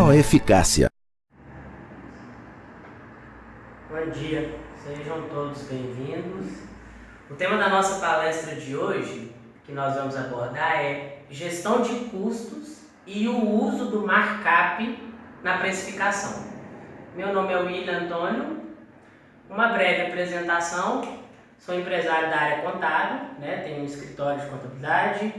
Proeficácia. Bom dia, sejam todos bem-vindos. O tema da nossa palestra de hoje, que nós vamos abordar, é gestão de custos e o uso do markup na precificação. Meu nome é William Antônio. Uma breve apresentação: sou empresário da área contábil, tenho um escritório de contabilidade,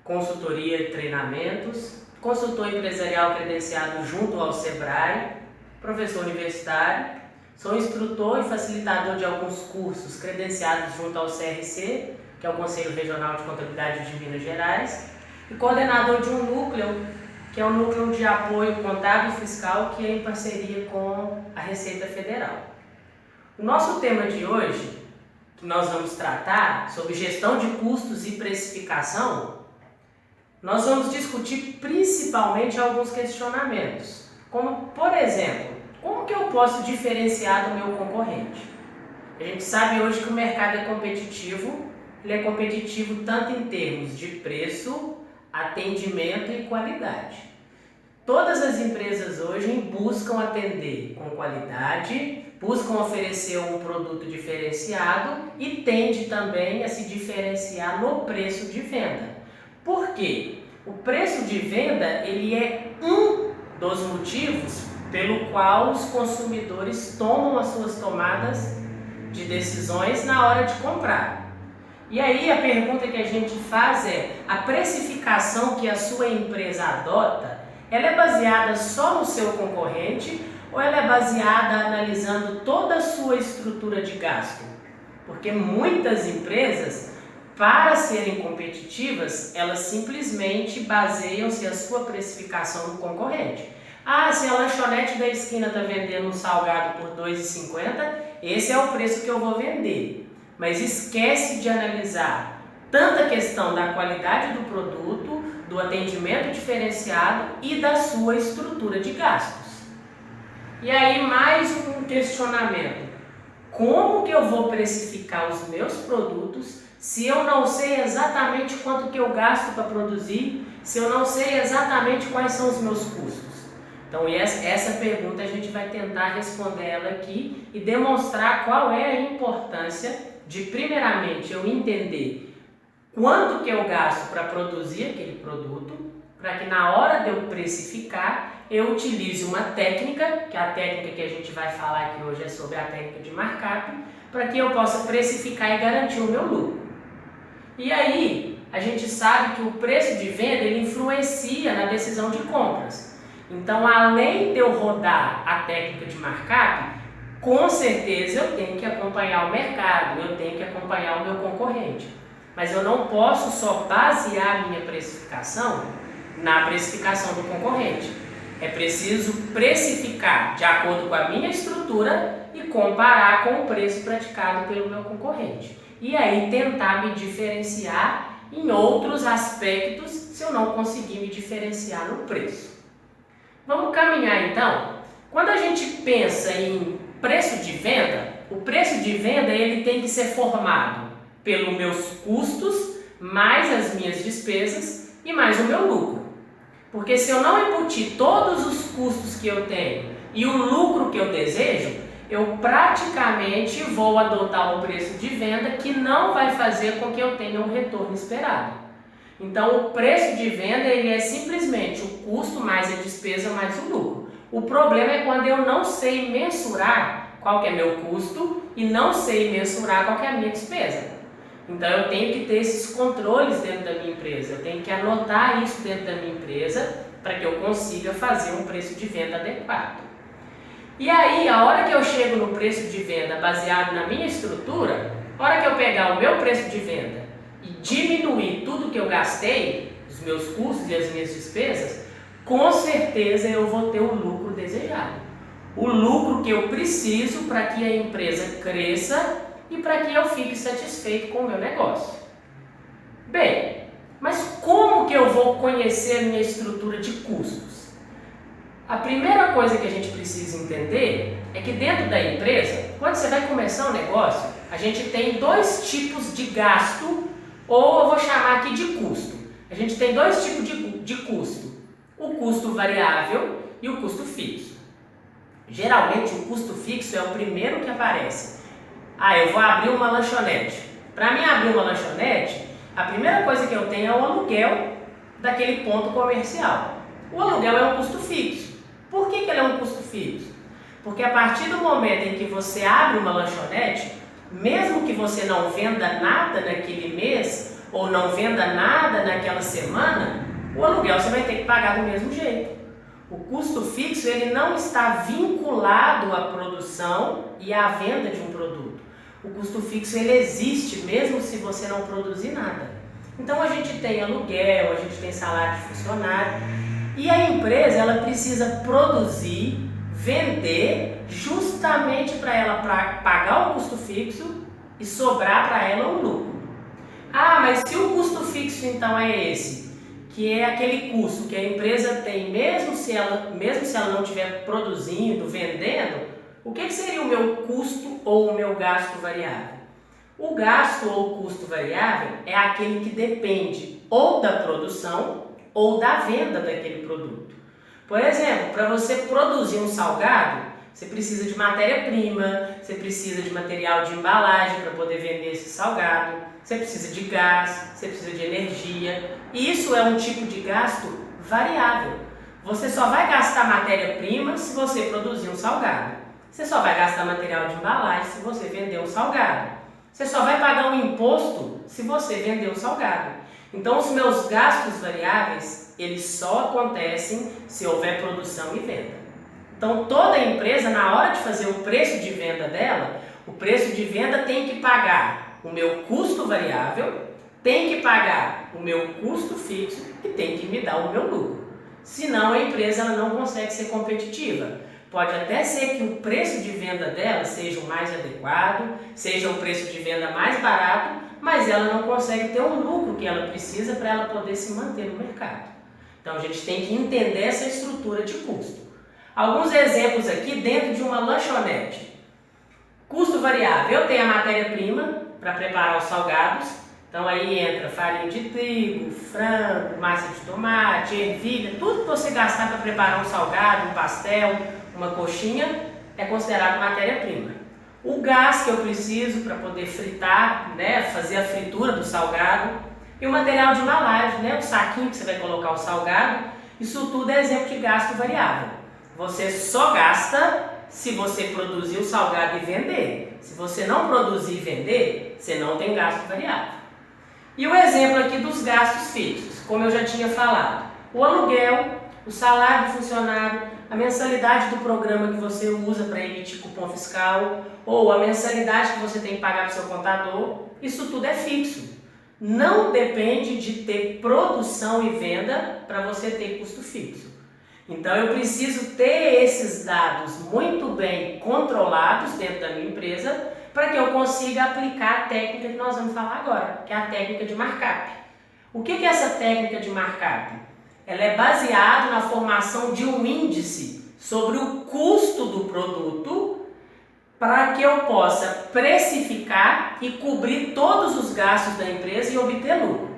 consultoria e treinamentos, consultor empresarial credenciado junto ao Sebrae, professor universitário, sou instrutor e facilitador de alguns cursos credenciados junto ao CRC, que é o Conselho Regional de Contabilidade de Minas Gerais, e coordenador de um núcleo, que é o Núcleo de Apoio Contábil e Fiscal, que é em parceria com a Receita Federal. O nosso tema de hoje, que nós vamos tratar sobre gestão de custos e precificação, nós vamos discutir principalmente alguns questionamentos, como, por exemplo, como que eu posso diferenciar do meu concorrente? A gente sabe hoje que o mercado é competitivo, ele é competitivo tanto em termos de preço, atendimento e qualidade. Todas as empresas hoje buscam atender com qualidade, buscam oferecer um produto diferenciado e tende também a se diferenciar no preço de venda. Por quê? O preço de venda ele é um dos motivos pelo qual os consumidores tomam as suas tomadas de decisões na hora de comprar. E aí a pergunta que a gente faz é: a precificação que a sua empresa adota, ela é baseada só no seu concorrente ou ela é baseada analisando toda a sua estrutura de gasto? Porque muitas empresas, para serem competitivas, elas simplesmente baseiam-se a sua precificação no concorrente. Ah, se a lanchonete da esquina está vendendo um salgado por R$ 2,50, esse é o preço que eu vou vender. Mas esquece de analisar tanto a questão da qualidade do produto, do atendimento diferenciado e da sua estrutura de gastos. E aí mais um questionamento: como que eu vou precificar os meus produtos se eu não sei exatamente quanto que eu gasto para produzir, se eu não sei exatamente quais são os meus custos? Então essa pergunta a gente vai tentar responder ela aqui e demonstrar qual é a importância de, primeiramente, eu entender quanto que eu gasto para produzir aquele produto, para que na hora de eu precificar, eu utilize uma técnica, que a técnica que a gente vai falar aqui hoje é sobre a técnica de markup, para que eu possa precificar e garantir o meu lucro. E aí, a gente sabe que o preço de venda ele influencia na decisão de compras. Então, além de eu rodar a técnica de markup, com certeza eu tenho que acompanhar o mercado, eu tenho que acompanhar o meu concorrente. Mas eu não posso só basear a minha precificação na precificação do concorrente. É preciso precificar de acordo com a minha estrutura e comparar com o preço praticado pelo meu concorrente. E aí tentar me diferenciar em outros aspectos se eu não conseguir me diferenciar no preço. Vamos caminhar então. Quando a gente pensa em preço de venda, o preço de venda ele tem que ser formado pelos meus custos, mais as minhas despesas e mais o meu lucro. Porque se eu não embutir todos os custos que eu tenho e o lucro que eu desejo, eu praticamente vou adotar um preço de venda que não vai fazer com que eu tenha o retorno esperado. Então, o preço de venda ele é simplesmente o custo mais a despesa mais o lucro. O problema é quando eu não sei mensurar qual que é meu custo e não sei mensurar qual que é a minha despesa. Então, eu tenho que ter esses controles dentro da minha empresa, eu tenho que anotar isso dentro da minha empresa para que eu consiga fazer um preço de venda adequado. E aí, a hora que eu chego no preço de venda baseado na minha estrutura, a hora que eu pegar o meu preço de venda e diminuir tudo que eu gastei, os meus custos e as minhas despesas, com certeza eu vou ter o lucro desejado. O lucro que eu preciso para que a empresa cresça e para que eu fique satisfeito com o meu negócio. Bem, mas como que eu vou conhecer a minha estrutura de custos? A primeira coisa que a gente precisa entender é que dentro da empresa, quando você vai começar um negócio, a gente tem dois tipos de gasto, ou eu vou chamar aqui de custo. A gente tem dois tipos de custo. o custo variável e o custo fixo. Geralmente o custo fixo é o primeiro que aparece. Eu vou abrir uma lanchonete. Para mim abrir uma lanchonete, a primeira coisa que eu tenho é o aluguel daquele ponto comercial. O aluguel é um custo fixo. Por que ele é um custo fixo? Porque a partir do momento em que você abre uma lanchonete, mesmo que você não venda nada naquele mês ou não venda nada naquela semana, o aluguel você vai ter que pagar do mesmo jeito. O custo fixo ele não está vinculado à produção e à venda de um produto. O custo fixo ele existe mesmo se você não produzir nada. Então a gente tem aluguel, a gente tem salário de funcionário e a empresa ela precisa produzir, vender justamente para ela pagar o custo fixo e sobrar para ela um lucro. Mas se o custo fixo então é esse, que é aquele custo que a empresa tem mesmo se ela não estiver produzindo, vendendo, o que seria o meu custo ou o meu gasto variável? O gasto ou o custo variável é aquele que depende ou da produção ou da venda daquele produto. Por exemplo, para você produzir um salgado, você precisa de matéria-prima, você precisa de material de embalagem para poder vender esse salgado, você precisa de gás, você precisa de energia. E isso é um tipo de gasto variável. Você só vai gastar matéria-prima se você produzir um salgado. Você só vai gastar material de embalagem se você vender um salgado. Você só vai pagar um imposto se você vender um salgado. Então, os meus gastos variáveis, eles só acontecem se houver produção e venda. Então, toda empresa, na hora de fazer o preço de venda dela, o preço de venda tem que pagar o meu custo variável, tem que pagar o meu custo fixo e tem que me dar o meu lucro. Senão, a empresa ela não consegue ser competitiva. Pode até ser que o preço de venda dela seja o mais adequado, seja o preço de venda mais barato, mas ela não consegue ter o lucro que ela precisa para ela poder se manter no mercado. Então a gente tem que entender essa estrutura de custo. Alguns exemplos aqui dentro de uma lanchonete. Custo variável, eu tenho a matéria-prima para preparar os salgados, então aí entra farinha de trigo, frango, massa de tomate, ervilha, tudo que você gastar para preparar um salgado, um pastel, uma coxinha, é considerado matéria-prima. O gás que eu preciso para poder fritar, fazer a fritura do salgado, e o material de embalagem, o saquinho que você vai colocar o salgado, isso tudo é exemplo de gasto variável. Você só gasta se você produzir o salgado e vender. Se você não produzir e vender, você não tem gasto variável. E o exemplo aqui dos gastos fixos, como eu já tinha falado, o aluguel, o salário do funcionário, a mensalidade do programa que você usa para emitir cupom fiscal ou a mensalidade que você tem que pagar para o seu contador, isso tudo é fixo. Não depende de ter produção e venda para você ter custo fixo. Então eu preciso ter esses dados muito bem controlados dentro da minha empresa para que eu consiga aplicar a técnica que nós vamos falar agora, que é a técnica de markup. O que é essa técnica de markup? Ela é baseada na formação de um índice sobre o custo do produto para que eu possa precificar e cobrir todos os gastos da empresa e obter lucro.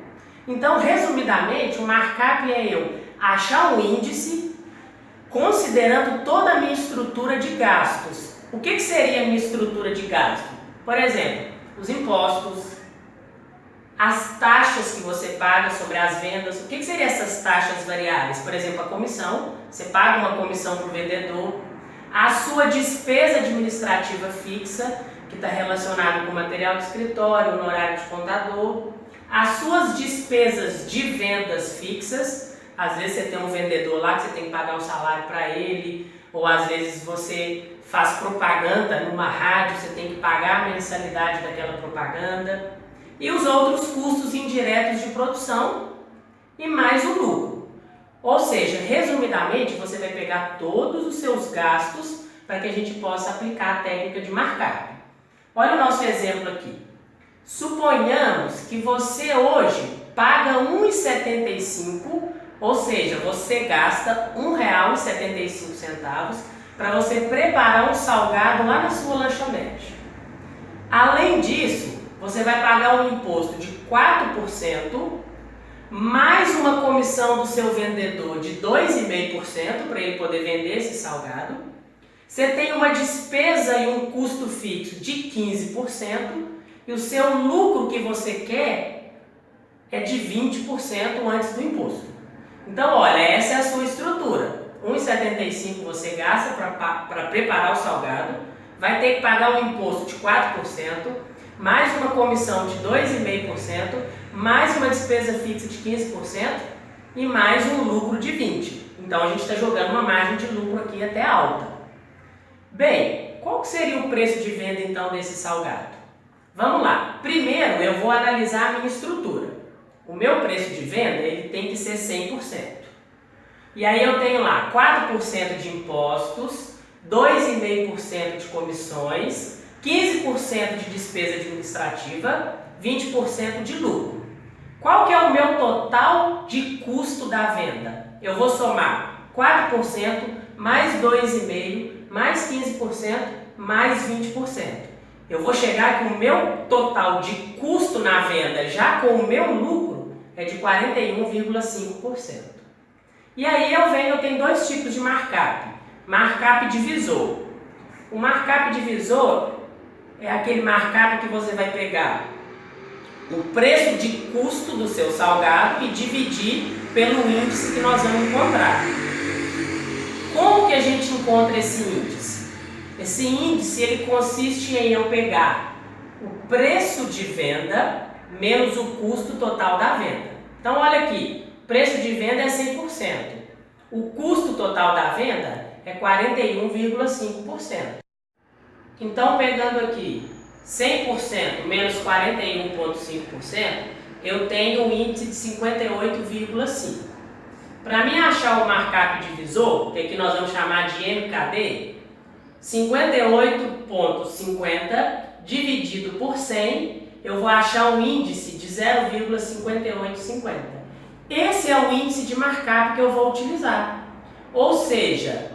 Então, resumidamente, o markup é eu achar um índice considerando toda a minha estrutura de gastos. O que seria a minha estrutura de gasto? Por exemplo, os impostos, as taxas que você paga sobre as vendas. O que seriam essas taxas variáveis? Por exemplo, a comissão, você paga uma comissão para o vendedor, a sua despesa administrativa fixa, que está relacionada com material de escritório, honorário de contador, as suas despesas de vendas fixas. Às vezes você tem um vendedor lá que você tem que pagar um salário para ele, ou às vezes você faz propaganda numa rádio, você tem que pagar a mensalidade daquela propaganda. E os outros custos indiretos de produção e mais o lucro. Ou seja, resumidamente, você vai pegar todos os seus gastos para que a gente possa aplicar a técnica de markup. Olha o nosso exemplo aqui. Suponhamos que você hoje paga R$ 1,75, ou seja, você gasta R$ 1,75 para você preparar um salgado lá na sua lanchonete. Além disso, você vai pagar um imposto de 4%, mais uma comissão do seu vendedor de 2,5% para ele poder vender esse salgado. Você tem uma despesa e um custo fixo de 15% e o seu lucro que você quer é de 20% antes do imposto. Então, olha, essa é a sua estrutura. R$ 1,75 você gasta para preparar o salgado, vai ter que pagar um imposto de 4%, mais uma comissão de 2,5%, mais uma despesa fixa de 15% e mais um lucro de 20%. Então a gente está jogando uma margem de lucro aqui até alta. Bem, qual que seria o preço de venda então desse salgado? Vamos lá. Primeiro eu vou analisar a minha estrutura. O meu preço de venda ele tem que ser 100%. E aí eu tenho lá 4% de impostos, 2,5% de comissões, 15% de despesa administrativa, 20% de lucro. Qual que é o meu total de custo da venda? Eu vou somar 4% mais 2,5%, mais 15%, mais 20%. Eu vou chegar que o meu total de custo na venda, já com o meu lucro, é de 41,5%. E aí eu tenho dois tipos de markup. Markup divisor. O markup divisor é aquele markup que você vai pegar o preço de custo do seu salgado e dividir pelo índice que nós vamos encontrar. Como que a gente encontra esse índice? Esse índice ele consiste em eu pegar o preço de venda menos o custo total da venda. Então olha aqui, preço de venda é 100%. O custo total da venda é 41,5%. Então pegando aqui 100% menos 41,5%, eu tenho um índice de 58,5%. Para mim achar o markup divisor, que aqui nós vamos chamar de MKD, 58,50 dividido por 100, eu vou achar um índice de 0,5850. Esse é o índice de markup que eu vou utilizar. Ou seja,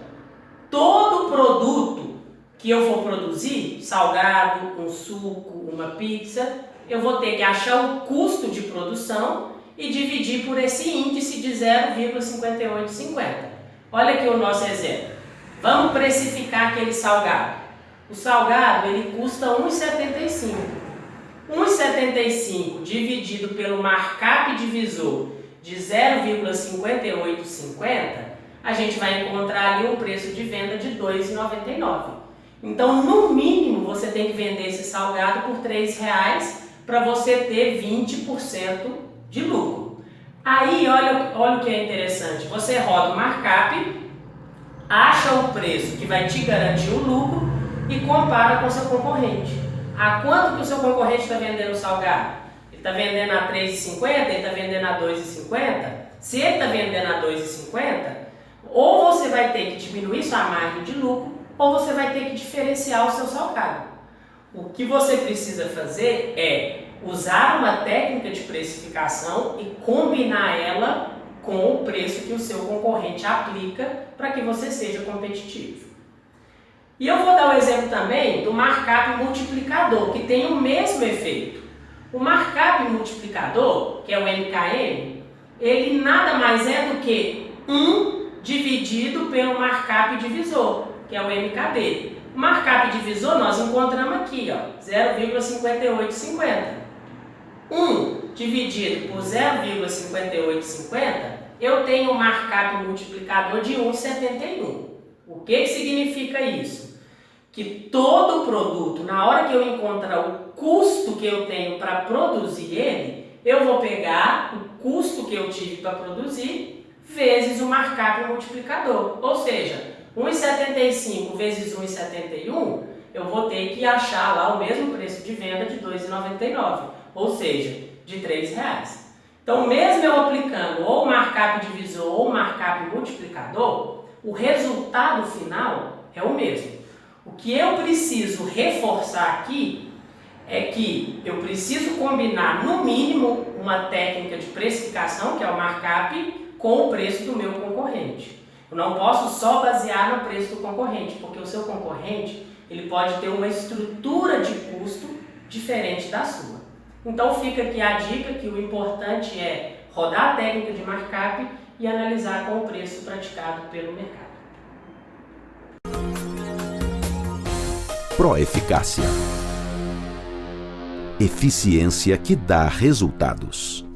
todo produto que eu for produzir, salgado, um suco, uma pizza, eu vou ter que achar o custo de produção e dividir por esse índice de 0,5850. Olha aqui o nosso exemplo. Vamos precificar aquele salgado. O salgado ele custa R$ 1,75. R$ 1,75 dividido pelo markup divisor de 0,5850, a gente vai encontrar ali um preço de venda de R$ 2,99. Então, no mínimo, você tem que vender esse salgado por R$ 3,00 para você ter 20% de lucro. Aí, olha o que é interessante. Você roda o markup, acha o preço que vai te garantir o lucro e compara com o seu concorrente. A quanto que o seu concorrente está vendendo o salgado? Ele está vendendo a R$ 3,50? Ele está vendendo a R$ 2,50? Se ele está vendendo a R$ 2,50, ou você vai ter que diminuir sua margem de lucro, ou você vai ter que diferenciar o seu salgado. O que você precisa fazer é usar uma técnica de precificação e combinar ela com o preço que o seu concorrente aplica para que você seja competitivo. E eu vou dar um exemplo também do markup multiplicador, que tem o mesmo efeito. O markup multiplicador, que é o MKM, ele nada mais é do que 1 dividido pelo markup divisor, que é o MKD. O markup divisor nós encontramos aqui, 0,5850. 1 dividido por 0,5850, eu tenho um markup multiplicador de 1,71. O que significa isso? Que todo produto, na hora que eu encontrar o custo que eu tenho para produzir ele, eu vou pegar o custo que eu tive para produzir vezes o markup multiplicador. Ou seja, 1,75 vezes 1,71, eu vou ter que achar lá o mesmo preço de venda de R$ 2,99, ou seja, de R$ 3,00. Então, mesmo eu aplicando ou o markup divisor ou o markup multiplicador, o resultado final é o mesmo. O que eu preciso reforçar aqui é que eu preciso combinar, no mínimo, uma técnica de precificação, que é o markup, com o preço do meu concorrente. Eu não posso só basear no preço do concorrente, porque o seu concorrente ele pode ter uma estrutura de custo diferente da sua. Então fica aqui a dica que o importante é rodar a técnica de markup e analisar com o preço praticado pelo mercado. Proeficácia. Eficiência que dá resultados.